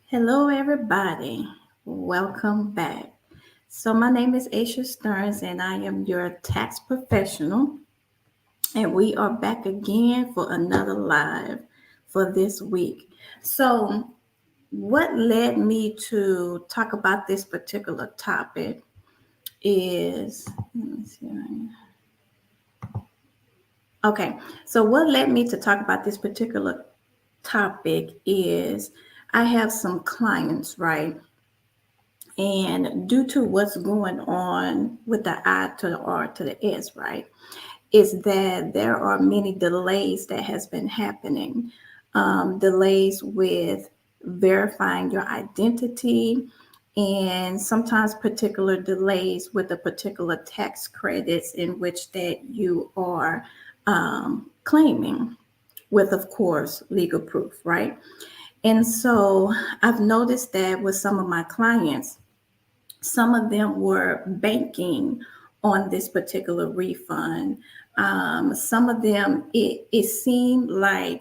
Hello, everybody. Welcome back. So, my name is Aisha Stearns, and I am your tax professional. And we are back again for another live for this week. So, what led me to talk about this particular topic is let me see. Okay, so what led me to talk about this particular topic is I have some clients, right? And due to what's going on with the I to the R to the S, right, is that there are many delays that has been happening. Delays with verifying your identity, and sometimes particular delays with the particular tax credits in which that you are claiming, with, of course, legal proof, right? And so I've noticed that with some of my clients, some of them were banking on this particular refund. Some of them, it seemed like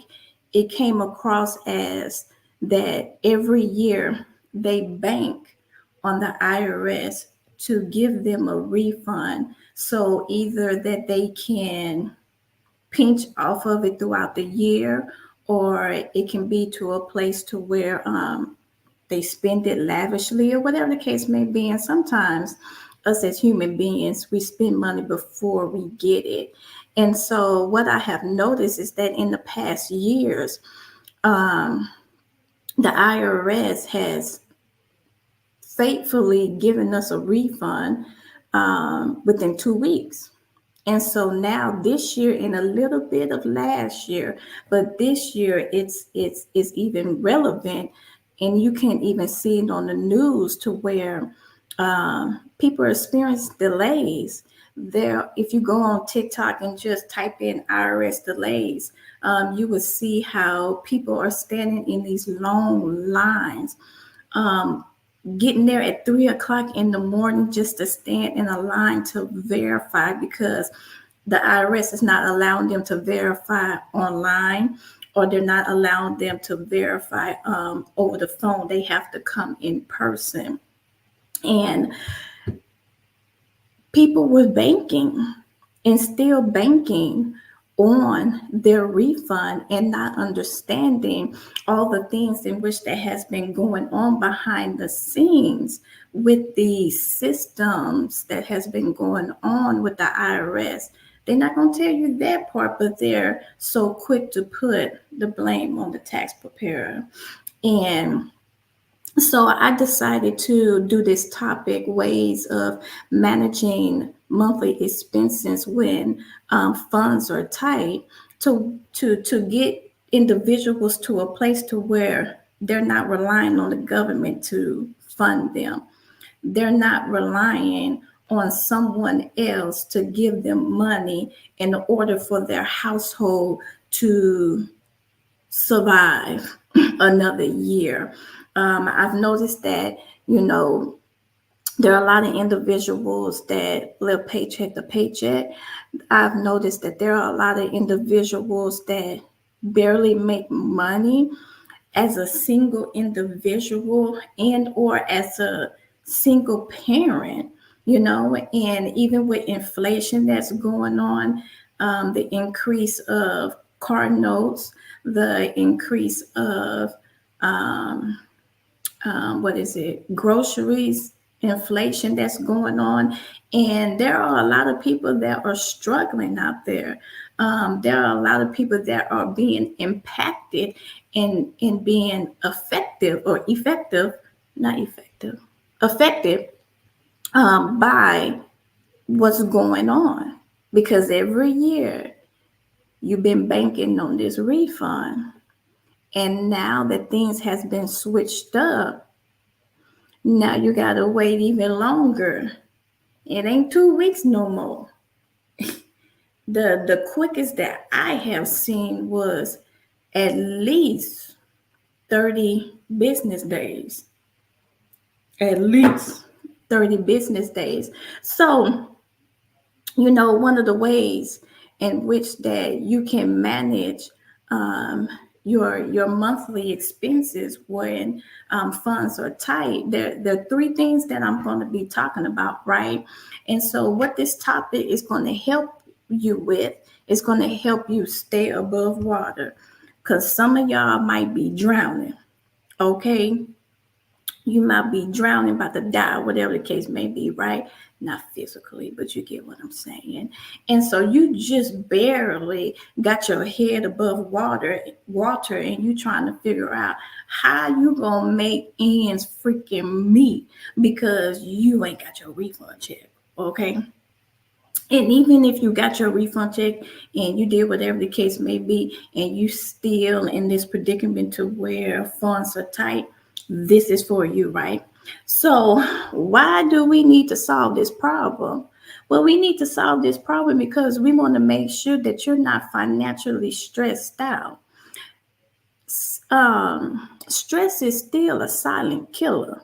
it came across as that every year they bank on the IRS to give them a refund. So either that they can pinch off of it throughout the year, or it can be to a place to where they spend it lavishly or whatever the case may be. And sometimes us as human beings, we spend money before we get it. And so what I have noticed is that in the past years, um, the IRS has faithfully given us a refund within 2 weeks. And so now this year and a little bit of last year, but this year it's even relevant, and you can even see it on the news to where people experience delays. There, if you go on TikTok and just type in IRS delays, you will see how people are standing in these long lines. Um, Getting there at 3 o'clock in the morning just to stand in a line to verify, because the IRS is not allowing them to verify online, or they're not allowing them to verify over the phone. They have to come in person. And people were banking and still banking on their refund and not understanding all the things in which that has been going on behind the scenes with the systems that has been going on with the IRS. They're not going to tell you that part, but they're so quick to put the blame on the tax preparer. And so I decided to do this topic, ways of managing monthly expenses when funds are tight, to get individuals to a place to where they're not relying on the government to fund them. They're not relying on someone else to give them money in order for their household to survive another year. I've noticed that, you know, there are a lot of individuals that live paycheck to paycheck. I've noticed that there are a lot of individuals that barely make money as a single individual and or as a single parent, and even with inflation that's going on, the increase of car notes, the increase of um, what is it, groceries, inflation that's going on. And there are a lot of people that are struggling out there. There are a lot of people that are being impacted in being effective or effective, not effective, affected by what's going on. Because every year you've been banking on this refund. And now that things has been switched up, now you gotta wait even longer. It ain't 2 weeks no more. The quickest that I have seen was at least 30 business days. At least 30 business days. So, one of the ways in which that you can manage your monthly expenses when funds are tight. There are three things that I'm going to be talking about, right? And so, what this topic is going to help you with is going to help you stay above water, because some of y'all might be drowning. Okay, you might be drowning, about to die, whatever the case may be, right? Not physically, but you get what I'm saying. And so you just barely got your head above water, and you trying to figure out how you gonna make ends freaking meet because you ain't got your refund check. Okay. And even if you got your refund check and you did whatever the case may be, and you still in this predicament to where funds are tight, this is for you, right? So, why do we need to solve this problem? Well, we need to solve this problem because we want to make sure that you're not financially stressed out. Stress is still a silent killer.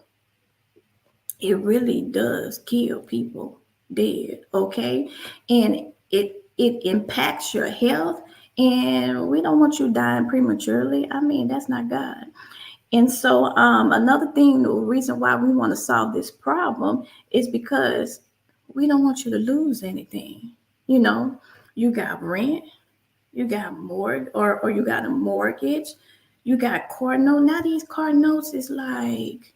It really does kill people dead, okay? And it impacts your health, and we don't want you dying prematurely. I mean, that's not God. And so another thing, the reason why we want to solve this problem is because we don't want you to lose anything. You know, you got rent, you got mortgage, or you got a mortgage, you got car note. Now these car notes is like,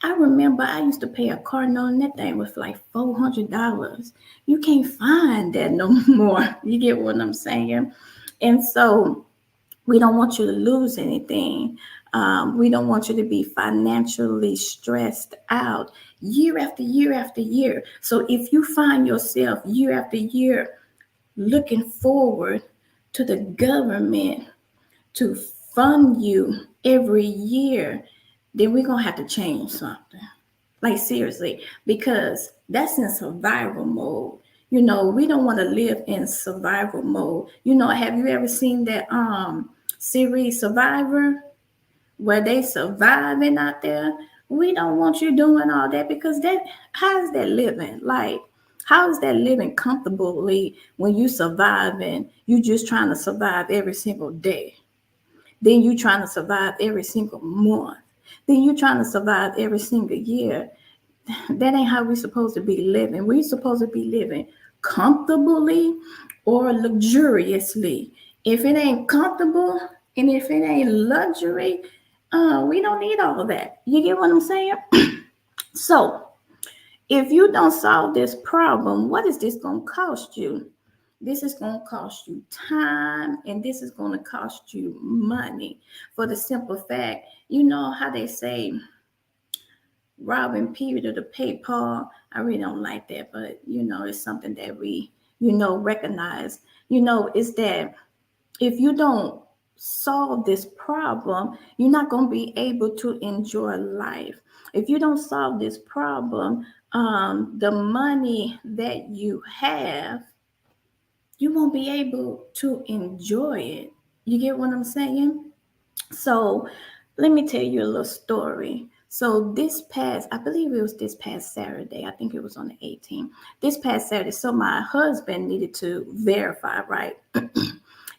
I remember I used to pay a car note, and that thing was like $400. You can't find that no more. You get what I'm saying? And so we don't want you to lose anything. We don't want you to be financially stressed out year after year after year. So if you find yourself year after year looking forward to the government to fund you every year, then we're going to have to change something. Like, seriously, because that's in survival mode. You know, we don't want to live in survival mode. You know, have you ever seen that series Survivor, where they surviving out there? We don't want you doing all that, because that, how is that living? Like, how is that living comfortably when you surviving? You just trying to survive every single day. Then you trying to survive every single month. Then you trying to survive every single year. That ain't how we supposed to be living. We supposed to be living comfortably or luxuriously. If it ain't comfortable and if it ain't luxury, we don't need all of that. You get what I'm saying? So if you don't solve this problem, what is this going to cost you? This is going to cost you time, and this is going to cost you money, for the simple fact, you know how they say robbing Peter to pay Paul. I really don't like that, but you know, it's something that we, recognize. Is that if you don't solve this problem, you're not going to be able to enjoy life. If you don't solve this problem, the money that you have, you won't be able to enjoy it. You get what I'm saying? So let me tell you a little story. So I believe it was this past Saturday. I think it was on the 18th. This past Saturday. So my husband needed to verify, right?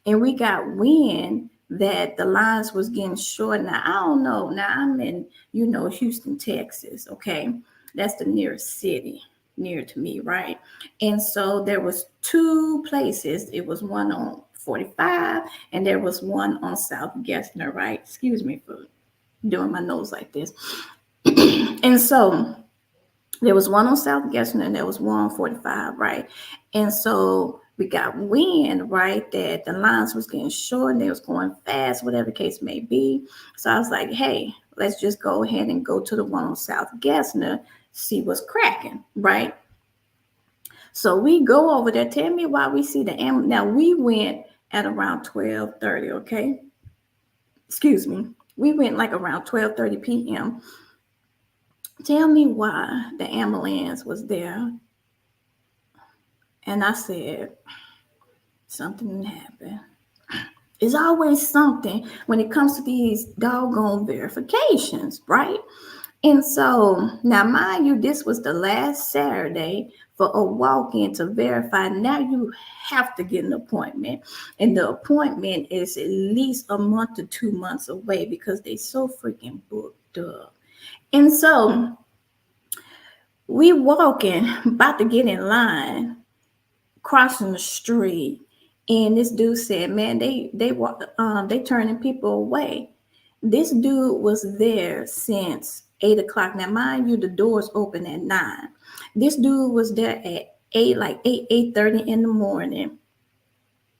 And we got wind that the lines was getting short. Now, I don't know. Now, I'm in, Houston, Texas, okay? That's the nearest city near to me, right? And so there was two places. It was one on 45, and there was one on South Gessner, right? Excuse me for doing my nose like this. And so there was one on South Gessner and there was one on 45, right? And so we got wind, right, that the lines was getting short and they was going fast, whatever the case may be. So I was like, hey, let's just go ahead and go to the one on South Gessner, see what's cracking, right? So we go over there. Tell me why we see the ambulance. Now we went at around 12:30, okay? Excuse me. We went like around 12:30 p.m. Tell me why the ambulance was there. And I said, something happened. It's always something when it comes to these doggone verifications, right? And so now, mind you, this was the last Saturday for a walk-in to verify. Now you have to get an appointment, and the appointment is at least a month to 2 months away because they so freaking booked up. And so we walking, about to get in line, crossing the street, and this dude said, "Man, they turning people away." This dude was there since 8 o'clock. Now, mind you, the doors open at 9. This dude was there at 8, like 8:30 in the morning,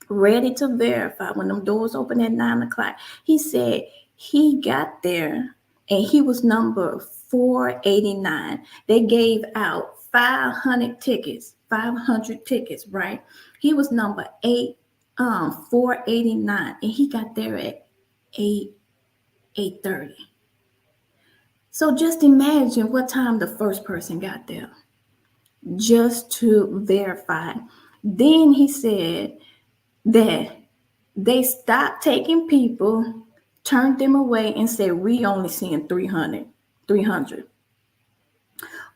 ready to verify when them doors open at 9 o'clock. He said he got there and he was number 489. They gave out 500 tickets, right? He was number 489, and he got there at 8:30. So just imagine what time the first person got there just to verify. Then he said that they stopped taking people, turned them away, and said, "We only seeing 300.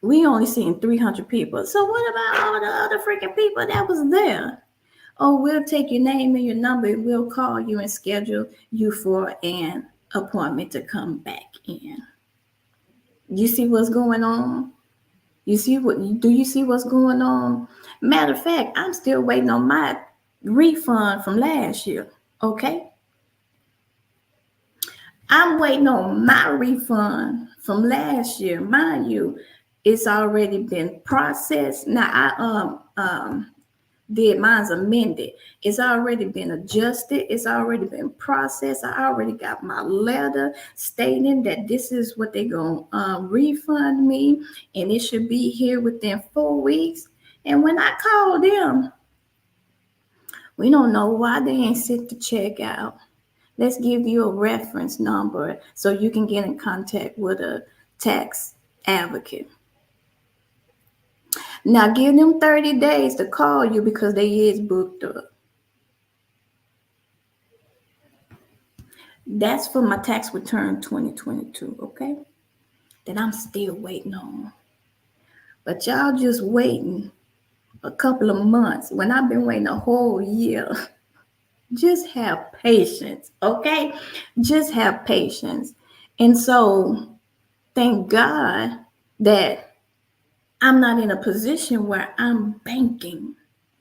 We only seeing 300 people. So what about all the other freaking people that was there?" "Oh, we'll take your name and your number, and we'll call you and schedule you for an appointment to come back in." You see what's going on? Do you see what's going on? Matter of fact, I'm still waiting on my refund from last year. Okay? I'm waiting on my refund from last year. Mind you, it's already been processed. Now I did mine's amended. It's already been adjusted. It's already been processed. I already got my letter stating that this is what they're going to refund me, and it should be here within 4 weeks. And when I called them, "We don't know why they ain't sent the check out. Let's give you a reference number so you can get in contact with a tax advocate." Now give them 30 days to call you because they is booked up. That's for my tax return 2022, okay? That I'm still waiting on. But y'all just waiting a couple of months when I've been waiting a whole year. Just have patience, okay? Just have patience. And so thank God that I'm not in a position where I'm banking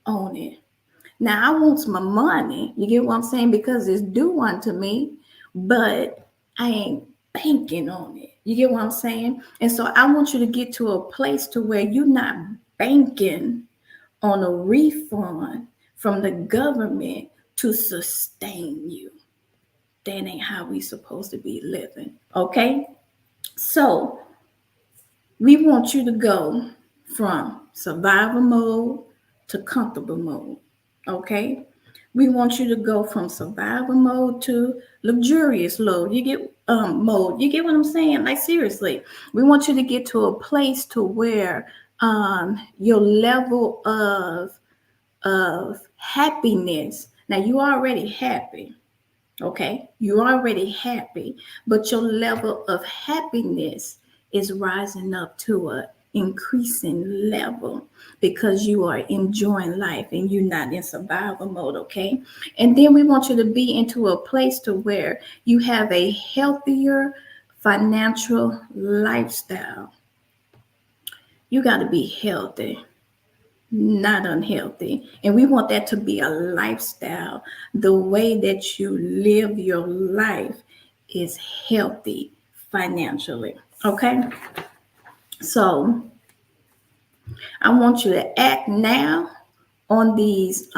on it. Now I want my money, you get what I'm saying, because it's due unto me, but I ain't banking on it. You get what I'm saying? And so I want you to get to a place to where you're not banking on a refund from the government to sustain you. That ain't how we supposed to be living, okay? So we want you to go from survival mode to comfortable mode, okay? We want you to go from survival mode to luxurious mode. Mode. You get what I'm saying? Like seriously, we want you to get to a place to where your level of happiness. Now you already happy, okay? You already happy, but your level of happiness is rising up to a increasing level because you are enjoying life and you're not in survival mode, okay? And then we want you to be into a place to where you have a healthier financial lifestyle. You got to be healthy, not unhealthy. And we want that to be a lifestyle. The way that you live your life is healthy financially. Okay? So I want you to act now on these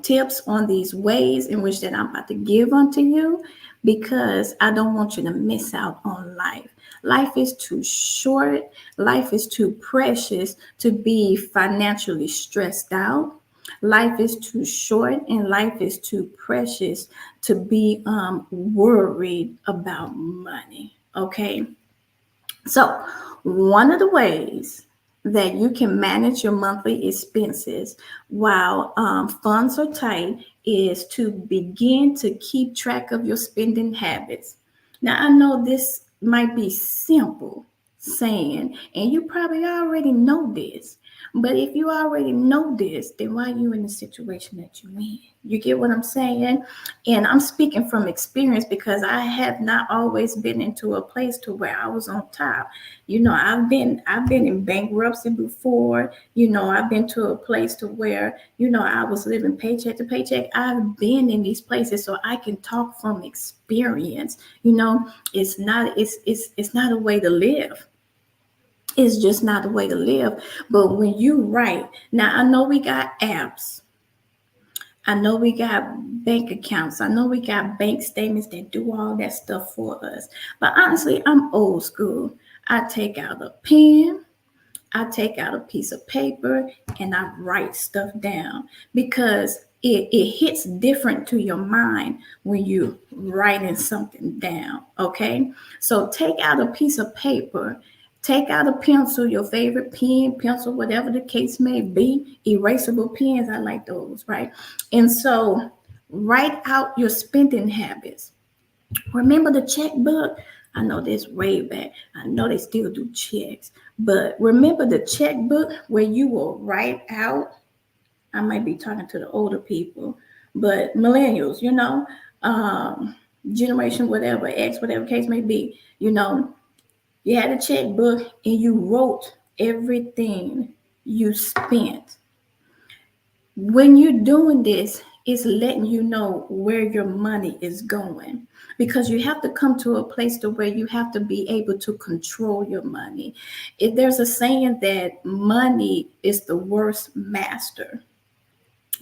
tips, on these ways in which that I'm about to give unto you, because I don't want you to miss out on life. Life is too short. Life is too precious to be financially stressed out. Life is too short and life is too precious to be worried about money. Okay. So, one of the ways that you can manage your monthly expenses while funds are tight is to begin to keep track of your spending habits. Now, I know this might be simple saying, and you probably already know this, But if you already know this, then why are you in the situation that you're in? You get what I'm saying? And I'm speaking from experience because I have not always been into a place to where I was on top. I've been in bankruptcy before. I've been to a place to where, I was living paycheck to paycheck. I've been in these places, so I can talk from experience. It's not a way to live. It's just not the way to live. But when you write, now I know we got apps. I know we got bank accounts. I know we got bank statements that do all that stuff for us. But honestly, I'm old school. I take out a pen, I take out a piece of paper, and I write stuff down because it hits different to your mind when you writing something down. Okay. So take out a piece of paper, take out a pencil, your favorite pen, pencil, whatever the case may be, erasable pens. I like those, right? And so write out your spending habits. Remember the checkbook? I know this way back. I know they still do checks, but remember the checkbook where you will write out. I might be talking to the older people, but millennials, generation whatever, X, whatever case may be, you had a checkbook and you wrote everything you spent. When you're doing this, it's letting you know where your money is going, because you have to come to a place to where you have to be able to control your money. If there's a saying that money is the worst master.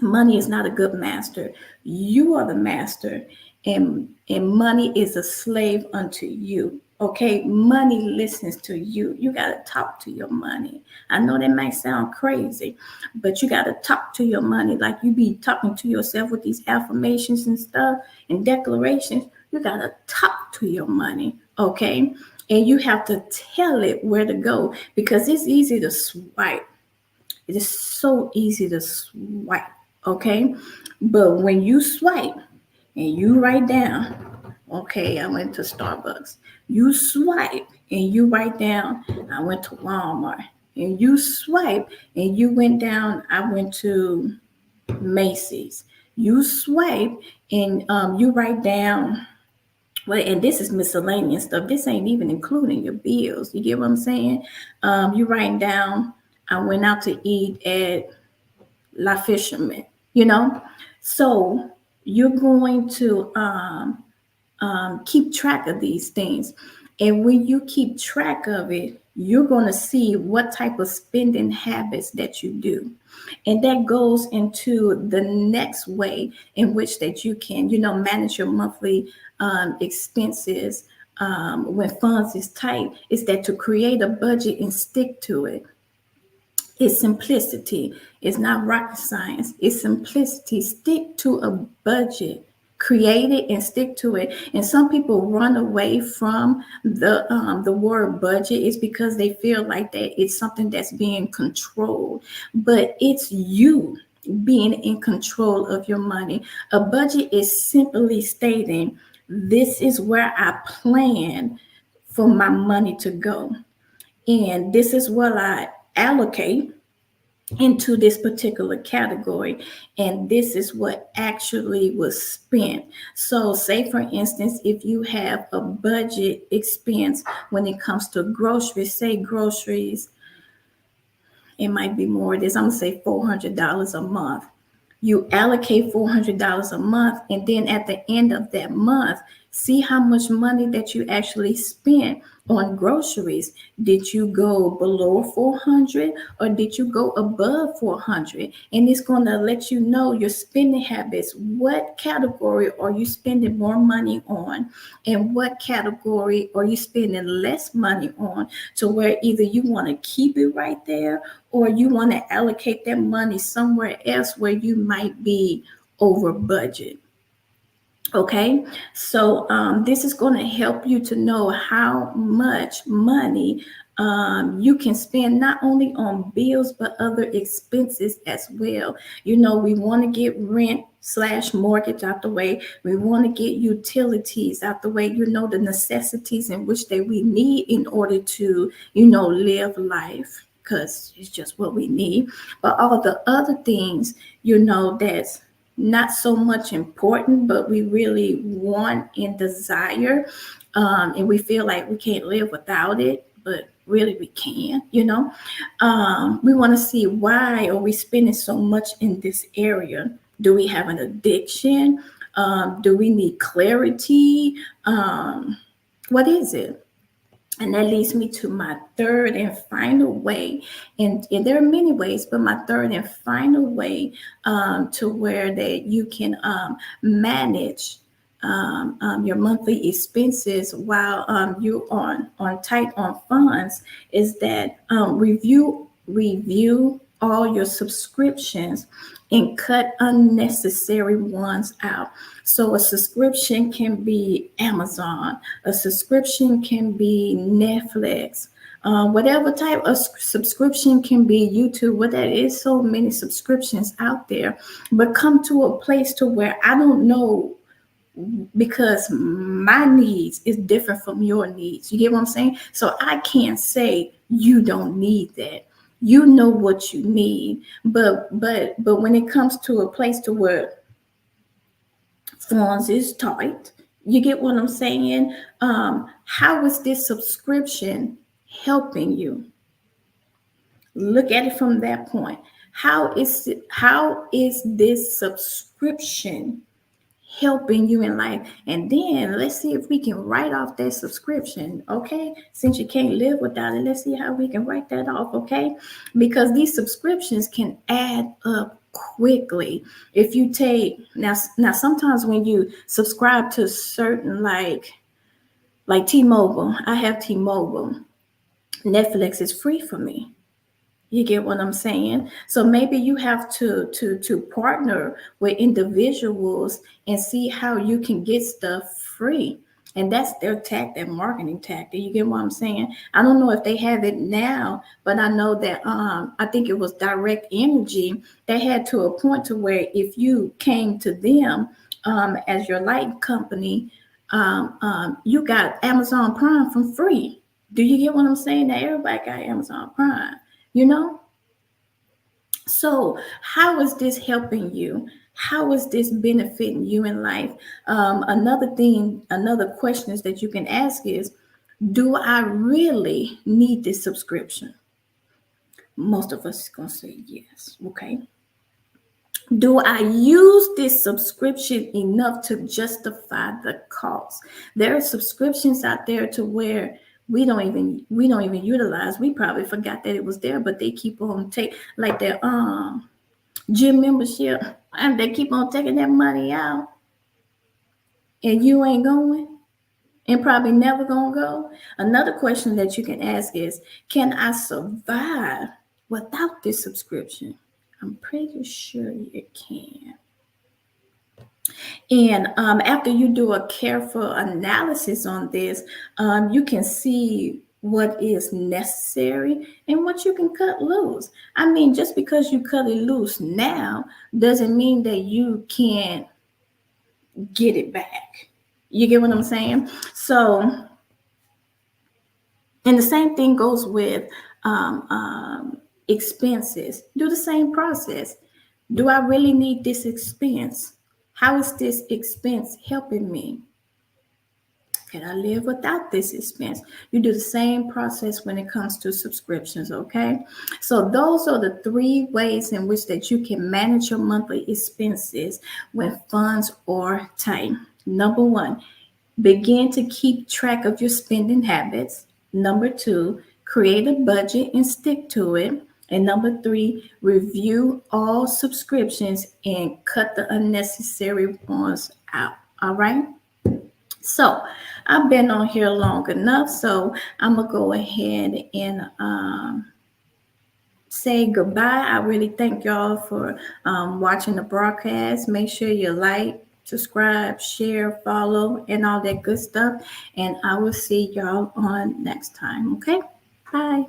Money is not a good master. You are the master, and money is a slave unto you. Okay, money listens to you. You got to talk to your money. I know that might sound crazy, but you got to talk to your money like you be talking to yourself with these affirmations and stuff and declarations. You got to talk to your money. Okay, and you have to tell it where to go, because it's easy to swipe. It is so easy to swipe, okay? But when you swipe and you write down, okay, I went to Starbucks. You swipe and you write down, I went to Walmart. And you swipe and you went down, I went to Macy's. You swipe and you write down, well, and this is miscellaneous stuff. This ain't even including your bills. You get what I'm saying? You writing down, I went out to eat at La Fisherman, So you're going to keep track of these things. And when you keep track of it, you're going to see what type of spending habits that you do. And that goes into the next way in which that you can, manage your monthly expenses when funds is tight, is that to create a budget and stick to it. It's simplicity. It's not rocket science. It's simplicity. Stick to a budget. Create it and stick to it. And some people run away from the word budget. It's because they feel like that it's something that's being controlled. But it's you being in control of your money. A budget is simply stating, this is where I plan for my money to go. And this is what I allocate into this particular category, and this is what actually was spent. So say for instance, if you have a budget expense when it comes to groceries, say groceries, it might be more, this I'm gonna say $400 a month. You allocate $400 a month, and then at the end of that month, see how much money that you actually spent on groceries. Did you go below 400 or did you go above 400? And it's going to let you know your spending habits. What category are you spending more money on, and what category are you spending less money on, to where either you want to keep it right there or you want to allocate that money somewhere else where you might be over budget. Okay, so this is going to help you to know how much money you can spend, not only on bills but other expenses as well. We want to get rent / mortgage out the way. We want to get utilities out the way. The necessities in which that we need in order to live life. because it's just what we need. But all the other things, that's not so much important, but we really want and desire, and we feel like we can't live without it, but really we can. We want to see, why are we spending so much in this area? Do we have an addiction? Do we need clarity? What is it? And that leads me to my third and final way. And there are many ways, but my third and final way, to where that you can manage your monthly expenses while you on tight on funds, is that review all your subscriptions and cut unnecessary ones out. So a subscription can be Amazon, a subscription can be Netflix, whatever type of subscription can be YouTube. What there is so many subscriptions out there, but come to a place to where I don't know, because my needs is different from your needs. You get what I'm saying? So I can't say you don't need that. You know what you need, but when it comes to a place to where funds is tight, you get what I'm saying? How is this subscription helping you? Look at it from that point. How is this subscription helping you in life? And then let's see if we can write off that subscription. Okay, since you can't live without it, let's see how we can write that off. Okay, because these subscriptions can add up quickly. If you take now sometimes when you subscribe to certain, like T-Mobile, I have T-Mobile. Netflix is free for me. You get what I'm saying? So maybe you have to partner with individuals and see how you can get stuff free. And that's their marketing tactic. You get what I'm saying? I don't know if they have it now, but I know that I think it was Direct Energy. They had to a point to where if you came to them as your light company, you got Amazon Prime for free. Do you get what I'm saying? Now everybody got Amazon Prime. You know? So, how is this helping you? How is this benefiting you in life? Another question is that you can ask is, do I really need this subscription? Most of us is going to say yes. Okay. Do I use this subscription enough to justify the cost? There are subscriptions out there to where we don't even utilize. We probably forgot that it was there, but they keep on like their gym membership, and they keep on taking that money out, and you ain't going, and probably never gonna go. Another question that you can ask is, can I survive without this subscription? I'm pretty sure you can. And after you do a careful analysis on this, you can see what is necessary and what you can cut loose. I mean, just because you cut it loose now doesn't mean that you can't get it back. You get what I'm saying? So, and the same thing goes with expenses. Do the same process. Do I really need this expense? How is this expense helping me? Can I live without this expense? You do the same process when it comes to subscriptions, okay? So those are the three ways in which that you can manage your monthly expenses when funds are tight. Number one, begin to keep track of your spending habits. Number two, create a budget and stick to it. And number three, review all subscriptions and cut the unnecessary ones out. All right. So I've been on here long enough. So I'm going to go ahead and say goodbye. I really thank y'all for watching the broadcast. Make sure you like, subscribe, share, follow, and all that good stuff. And I will see y'all on next time. Okay. Bye.